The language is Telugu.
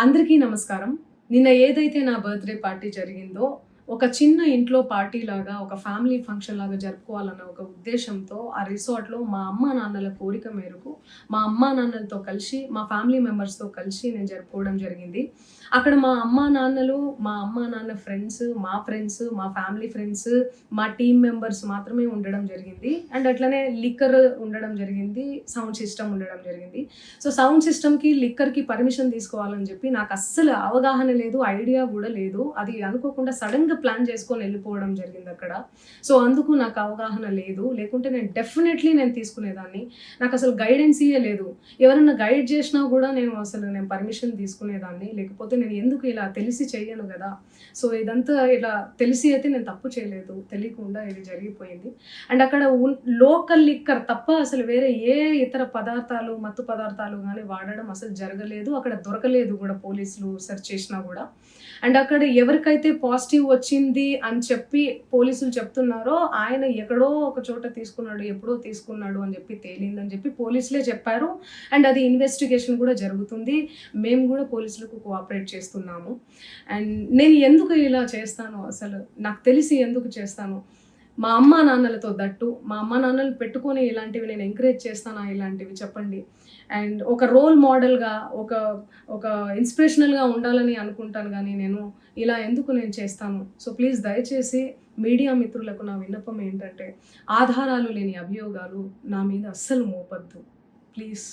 అందరికీ నమస్కారం. నిన్న ఏదైతే నా బర్త్‌డే పార్టీ జరిగిందో, ఒక చిన్న ఇంట్లో పార్టీ లాగా, ఒక ఫ్యామిలీ ఫంక్షన్ లాగా జరుపుకోవాలన్న ఒక ఉద్దేశ్యంతో ఆ రిసార్ట్‌లో మా అమ్మానాన్నల కోరిక మేరకు, మా అమ్మానాన్నలతో కలిసి, మా ఫ్యామిలీ మెంబర్స్‌తో కలిసి నేను జరుపుకోవడం జరిగింది. అక్కడ మా అమ్మానాన్నలు, మా అమ్మానాన్న ఫ్రెండ్స్, మా ఫ్రెండ్స్, మా ఫ్యామిలీ ఫ్రెండ్స్, మా టీమ్ మెంబర్స్ మాత్రమే ఉండడం జరిగింది. అండ్ అట్లనే లిక్కర్ ఉండడం జరిగింది. సౌండ్ సిస్టమ్ ఉండడం జరిగింది. సో, సౌండ్ సిస్టమ్‌కి, లిక్కర్‌కి పర్మిషన్ తీసుకోవాలని చెప్పి నాకు అస్సలు అవగాహన లేదు. ఐడియా గూడా లేదు. అది అనుకోకుండా సడెన్‌గా ప్లాన్ చేసుకొని ఎళ్ళిపోవడం జరిగిందక్కడ. సో, అందుకు నాకు అవగాహన లేదు. లేకుంటే నేను డెఫినైట్‌లీ నేను తీసుకునేదాన్ని. నాకసలు గైడెన్సీయే లేదు. ఎవరన్నా గైడ్ చేషినా గూడా నేను పర్మిషన్ తీసుకునేదాన్ని. లేకపోతే నేను ఎందుకు ఇలా తెలిసి చెయ్యను గదా! సో, ఇదంతా ఇలా తెలిసి అయితే నేను తప్పు చేయలేదు. తెలియకుండా ఇది జరిగిపోయింది. అండ్ అక్కడ లోకల్ లిక్కర్ తప్ప అసలు వేరే ఏ ఇతర పదార్థాలు, మత్తు పదార్థాలు గాని వాడడం అసలు జరగలేదు. అక్కడ దొరకలేదు గూడా పోలీసులు సెర్చ్ చేషినా గూడా. అండ్ అక్కడ ఎవరికైతే పాజిటివ్ వచ్చింది అని చెప్పి పోలీసులు చెప్తున్నారో, ఆయన ఎక్కడో ఒక చోట తీసుకున్నాడు, ఎప్పుడో తీసుకున్నాడు అని చెప్పి తేలిందని చెప్పి పోలీసులే చెప్పారు. అండ్ అది ఇన్వెస్టిగేషన్ కూడా జరుగుతుంది. మేము కూడా పోలీసులకు కోఆపరేట్ చేస్తున్నాము. అండ్ నేను ఎందుకు ఇలా చేస్తాను అసలు? నాకు తెలిసి ఎందుకు చేస్తాను? మా అమ్మానాన్నలతో దట్టు. మా అమ్మానాన్నలు పెట్టుకొని ఇలాంటివి నేను ఎంకరేజ్ చేస్తానా ఇలాంటివి చెప్పండి. అండ్ ఒక రోల్ మోడల్‌గా, ఒక ఒక ఇన్స్‌పిరేషనల్‌గా ఉండాలని అనుకుంటాను గానీ నేను ఇలా ఎందుకు నేను చేస్తాను? సో, ప్లీజ్ దయచేసి మీడియా మిత్రులకు నా విన్నపం ఏంటంటే, ఆధారాలు లేని అభియోగాలు నా మీద అస్సలు మోపొద్దు. ప్లీజ్.